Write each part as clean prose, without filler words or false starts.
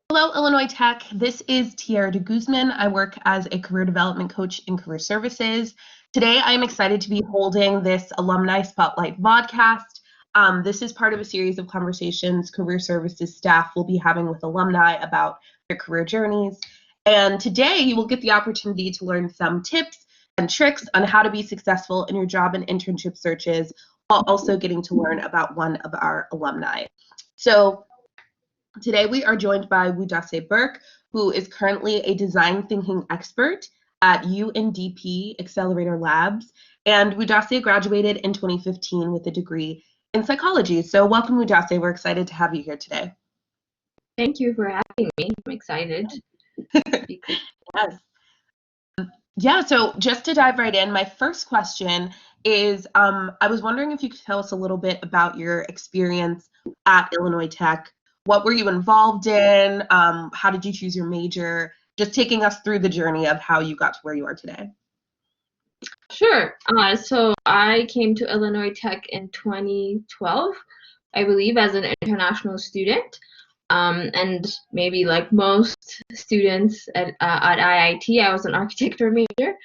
Hello, Illinois Tech. This is Tiara de Guzman. I work as a career development coach in career services. Today, I am excited to be holding this Alumni Spotlight podcast. This is part of a series of conversations career services staff will be having with alumni about their career journeys. And today, you will get the opportunity to learn some tips and tricks on how to be successful in your job and internship searches, while also getting to learn about one of our alumni. So, today we are joined by Wudasse Burke, who is currently a design thinking expert at UNDP Accelerator Labs. And Wudasse graduated in 2015 with a degree in psychology. So welcome, Wudasse. We're excited to have you here today. Thank you for having me. I'm excited. Yes. Yeah, so just to dive right in, my first question is I was wondering if you could tell us a little bit about your experience at Illinois Tech. What were you involved in? How did you choose your major? Just taking us through the journey of how you got to where you are today. Sure. So I came to Illinois Tech in 2012, I believe, as an international student. And maybe like most students at IIT, I was an architecture major.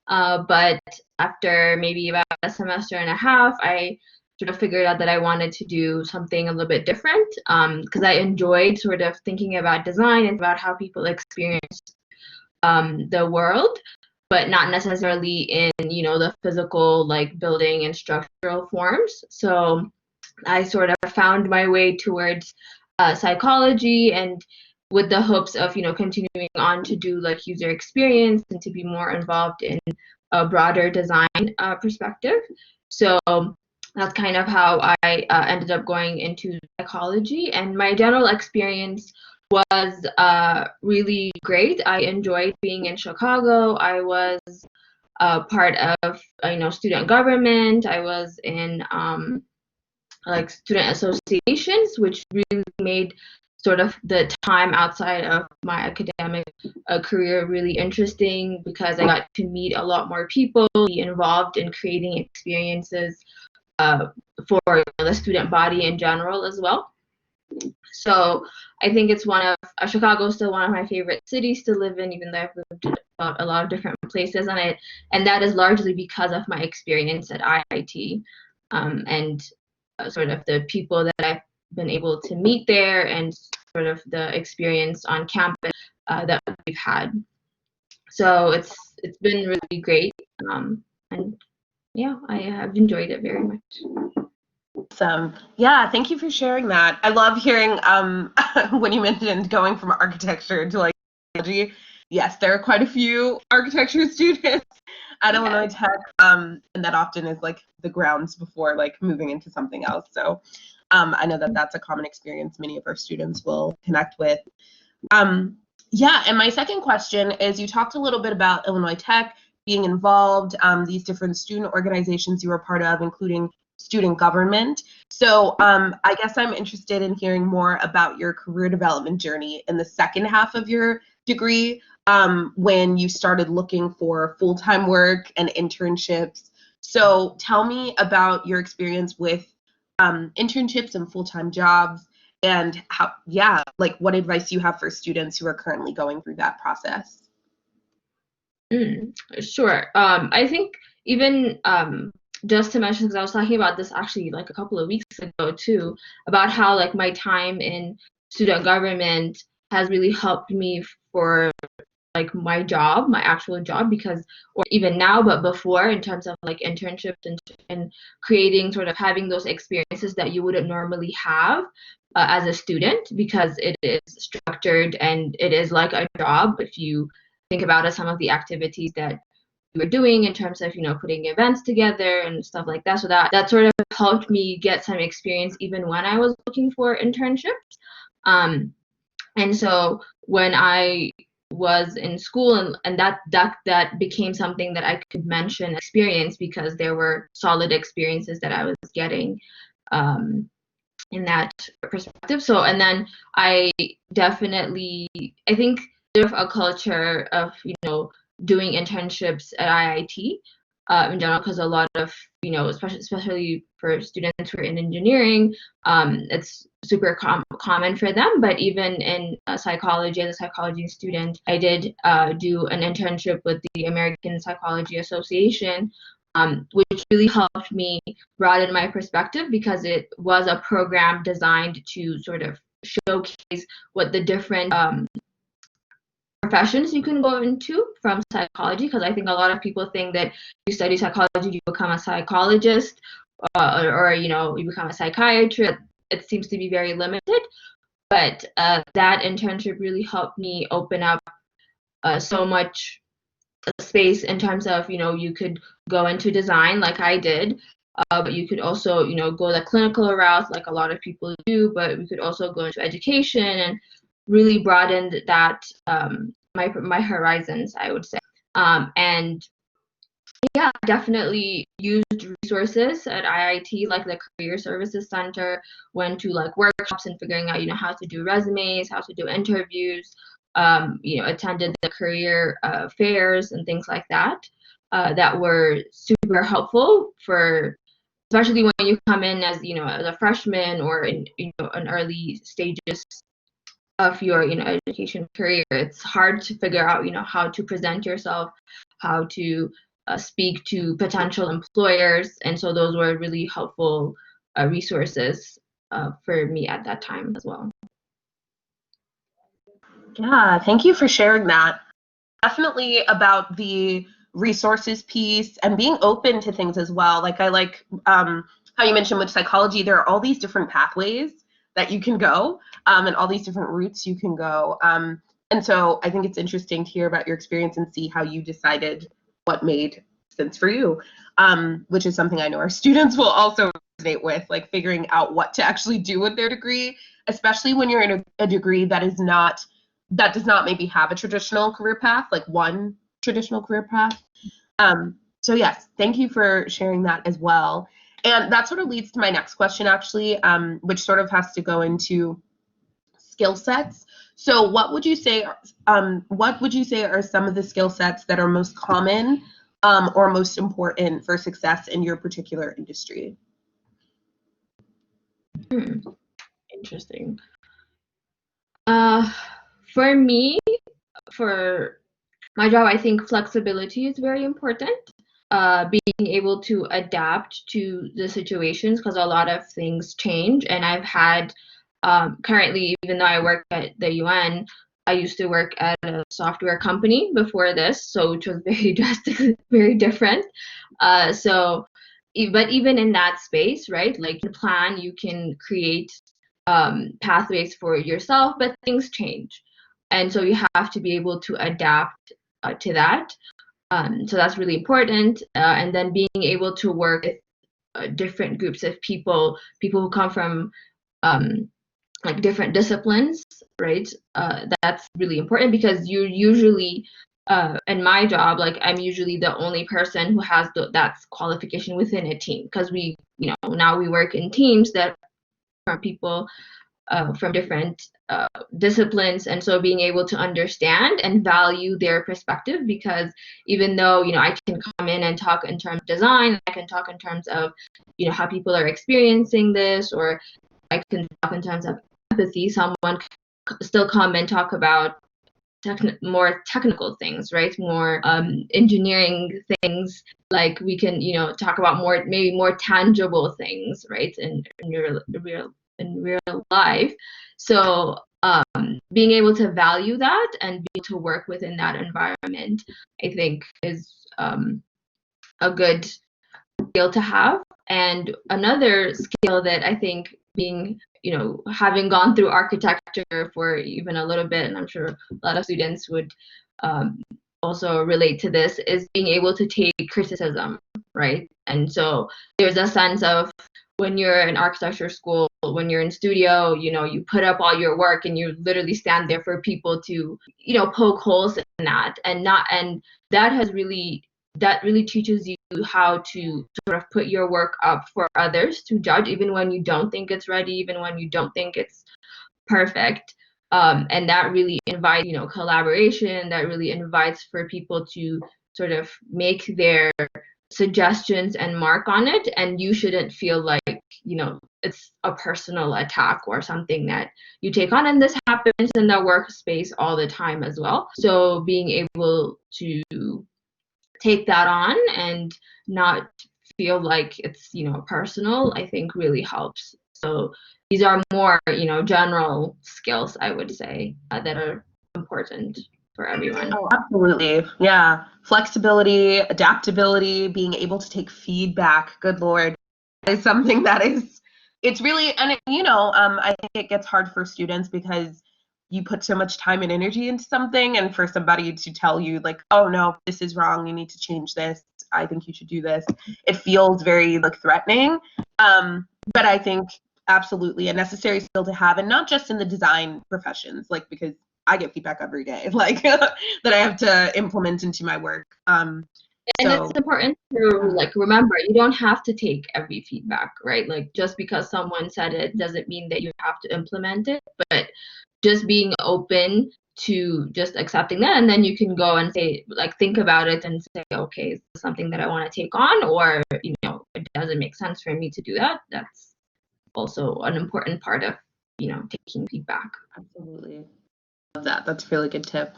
But after maybe about a semester and a half, I sort of figured out that I wanted to do something a little bit different because I enjoyed sort of thinking about design and about how people experience the world, but not necessarily in, the physical, like building and structural forms. So I sort of found my way towards psychology, and with the hopes of, continuing on to do like user experience and to be more involved in a broader design perspective. So that's kind of how I ended up going into psychology, and my general experience was really great. I enjoyed being in Chicago. I was part of student government. I was in like student associations, which really made sort of the time outside of my academic career really interesting because I got to meet a lot more people, be involved in creating experiences for the student body in general as well. So I think it's Chicago is still one of my favorite cities to live in, even though I've lived in a lot of different places on it. And that is largely because of my experience at IIT and sort of the people that I've been able to meet there and sort of the experience on campus that we've had. So it's been really great. And yeah, I have enjoyed it very much. Awesome. Yeah, thank you for sharing that. I love hearing when you mentioned going from architecture to like technology. Yes, there are quite a few architecture students at Illinois Tech, and that often is like the grounds before like moving into something else. So I know that that's a common experience many of our students will connect with. Yeah, and my second question is you talked a little bit about Illinois Tech being involved, these different student organizations you were part of, including student government. So I guess I'm interested in hearing more about your career development journey in the second half of your degree when you started looking for full-time work and internships. So tell me about your experience with internships and full-time jobs and how, yeah, like what advice you have for students who are currently going through that process. Sure. I think even just to mention, because I was talking about this actually like a couple of weeks ago too, about how like my time in student government has really helped me for like my job, my actual job, because, or even now, but before, in terms of like internships and creating sort of having those experiences that you wouldn't normally have as a student, because it is structured and it is like a job. If you think about it, some of the activities that we were doing in terms of putting events together and stuff like that, so that sort of helped me get some experience even when I was looking for internships. And so when I was in school, and that became something that I could mention experience, because there were solid experiences that I was getting in that perspective. So, and then I think there's a culture of doing internships at IIT in general, because a lot of, especially for students who are in engineering, it's super common for them. But even in psychology, as a psychology student, I did do an internship with the American Psychology Association, which really helped me broaden my perspective, because it was a program designed to sort of showcase what the different professions you can go into from psychology. Because I think a lot of people think that you study psychology, you become a psychologist, or you become a psychiatrist. It seems to be very limited. But that internship really helped me open up so much space in terms of, you could go into design like I did, but you could also, go the clinical route like a lot of people do, but we could also go into education, and really broadened that, my horizons, I would say. And yeah, definitely used resources at IIT, like the Career Services Center, went to like workshops and figuring out, how to do resumes, how to do interviews, attended the career fairs and things like that, that were super helpful for, especially when you come in as, as a freshman, or in, an early stages of your, education career. It's hard to figure out, how to present yourself, how to speak to potential employers. And so those were really helpful resources for me at that time as well. Yeah, thank you for sharing that. Definitely about the resources piece and being open to things as well. Like I like how you mentioned with psychology, there are all these different pathways that you can go, and all these different routes you can go. And so I think it's interesting to hear about your experience and see how you decided what made sense for you, which is something I know our students will also resonate with, like figuring out what to actually do with their degree, especially when you're in a degree that does not maybe have a traditional career path, like one traditional career path. So yes, thank you for sharing that as well. And that sort of leads to my next question, actually, which sort of has to go into skill sets. So what would you say are some of the skill sets that are most common, or most important for success in your particular industry? Interesting. For me, for my job, I think flexibility is very important. Being able to adapt to the situations, because a lot of things change. And I've had, currently, even though I work at the UN, I used to work at a software company before this, so which was very drastically very different. But even in that space, right? Like, you plan, you can create pathways for yourself, but things change, and so you have to be able to adapt to that. So that's really important. And then being able to work with different groups of people who come from like different disciplines, right? That's really important, because you usually, in my job, like I'm usually the only person who has that qualification within a team, because now we work in teams that are people from different disciplines, and so being able to understand and value their perspective, because even though I can come in and talk in terms of design, I can talk in terms of how people are experiencing this, or I can talk in terms of empathy, someone still come and talk about more technical things, right? More engineering things. Like we can talk about maybe more tangible things, right? In real life. So being able to value that and be able to work within that environment, I think, is a good skill to have. And another skill that I think, being having gone through architecture for even a little bit, and I'm sure a lot of students would also relate to this, is being able to take criticism, right? And so there's a sense of, when you're in architecture school, when you're in studio, you put up all your work and you literally stand there for people to, poke holes in that, and that really teaches you how to sort of put your work up for others to judge, even when you don't think it's ready, even when you don't think it's perfect. And that really invites, collaboration. That really invites for people to sort of make their suggestions and mark on it, and you shouldn't feel like, it's a personal attack or something that you take on. And this happens in the workspace all the time as well. So being able to take that on and not feel like it's, personal, I think really helps. So these are more, general skills, I would say, that are important for everyone. Oh, absolutely. Yeah. Flexibility, adaptability, being able to take feedback. Good Lord. Is something that it's really, and I think it gets hard for students because you put so much time and energy into something, and for somebody to tell you like, oh no, this is wrong, you need to change this, I think you should do this, it feels very like threatening. But I think absolutely a necessary skill to have, and not just in the design professions, like because I get feedback every day, like that I have to implement into my work. And it's important to like remember, you don't have to take every feedback, right? Like just because someone said it doesn't mean that you have to implement it, but just being open to just accepting that, and then you can go and say, like, think about it and say, okay, is this something that I want to take on, or it doesn't make sense for me to do that. That's also an important part of taking feedback. Absolutely. Love that. That's a really good tip.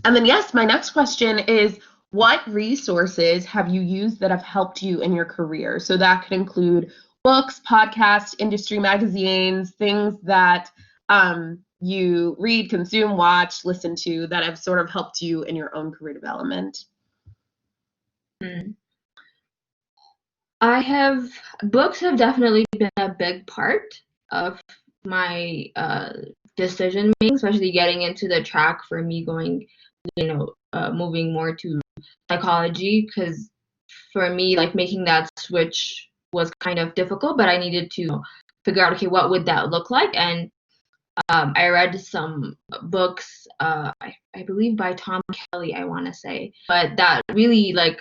And then, yes, my next question is, what resources have you used that have helped you in your career? So that could include books, podcasts, industry magazines, things that you read, consume, watch, listen to that have sort of helped you in your own career development. Books have definitely been a big part of my decision making, especially getting into the track for me going, moving more to psychology, because for me, like making that switch was kind of difficult, but I needed to figure out, okay, what would that look like? And I read some books, I believe by Tom Kelly, I want to say, but that really like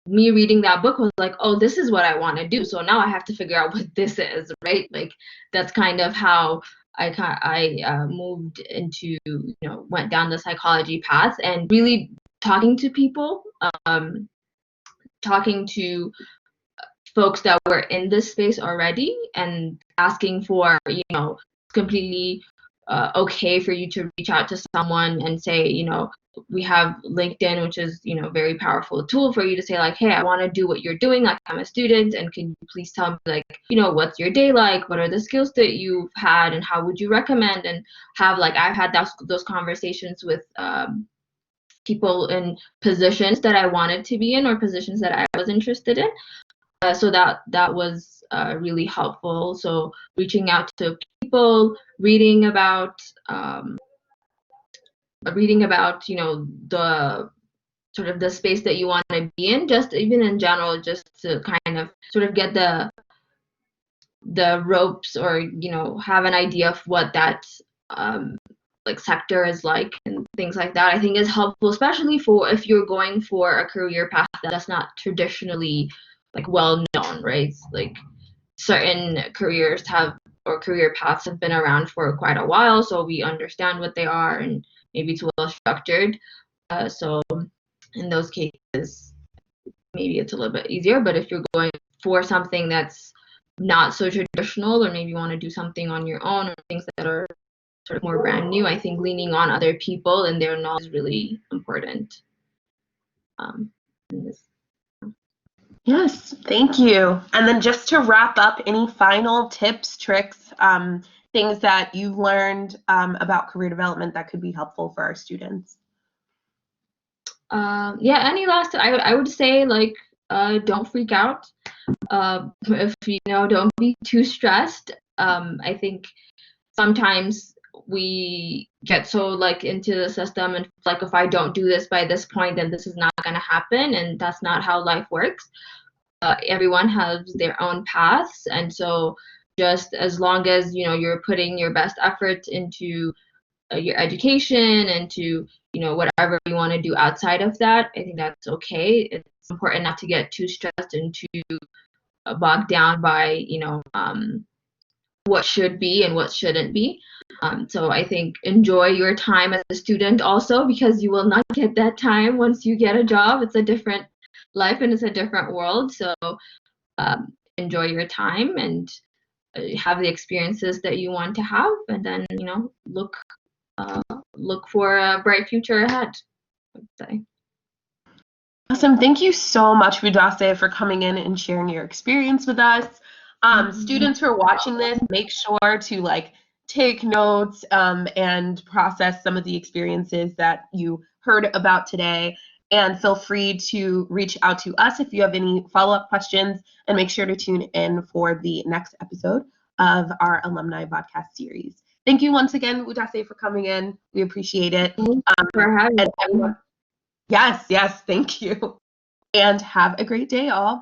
me reading that book was like, oh, this is what I want to do. So now I have to figure out what this is, right? Like that's kind of how I moved into, went down the psychology path, and really talking to people, talking to folks that were in this space already, and asking for, completely okay for you to reach out to someone and say, we have LinkedIn, which is, very powerful tool for you to say like, hey, I want to do what you're doing. Like I'm a student, and can you please tell me like, what's your day like? What are the skills that you've had, and how would you recommend? And have like, I've had those conversations with people in positions that I wanted to be in, or positions that I was interested in. So that was really helpful. So reaching out to people, reading about the sort of the space that you want to be in, just even in general, just to kind of sort of get the ropes, or have an idea of what that like sector is like, and things like that, I think is helpful, especially for if you're going for a career path that's not traditionally like well known, right? Like certain career paths have been around for quite a while, so we understand what they are, and maybe it's well structured. So in those cases, maybe it's a little bit easier. But if you're going for something that's not so traditional, or maybe you want to do something on your own, or things that are sort of more brand new, I think leaning on other people and their knowledge is really important. Yes, thank you. And then just to wrap up, any final tips, tricks, things that you've learned about career development that could be helpful for our students? Any last, I would say like, don't freak out. If don't be too stressed. I think sometimes we get so like into the system, and like, if I don't do this by this point, then this is not going to happen, and that's not how life works. Everyone has their own paths, and so just as long as you're putting your best effort into your education, and to whatever you want to do outside of that, I think that's okay. It's important not to get too stressed and too bogged down by what should be and what shouldn't be. So I think enjoy your time as a student also, because you will not get that time once you get a job. It's a different life and it's a different world. So enjoy your time and have the experiences that you want to have, and then look for a bright future ahead, I would say. Awesome. Thank you so much, Wudasse, for coming in and sharing your experience with us. Students who are watching this, make sure to take notes and process some of the experiences that you heard about today. And feel free to reach out to us if you have any follow-up questions, and make sure to tune in for the next episode of our alumni podcast series. Thank you once again, Wudasse, for coming in. We appreciate it. For having me. Yes, thank you. And have a great day, all.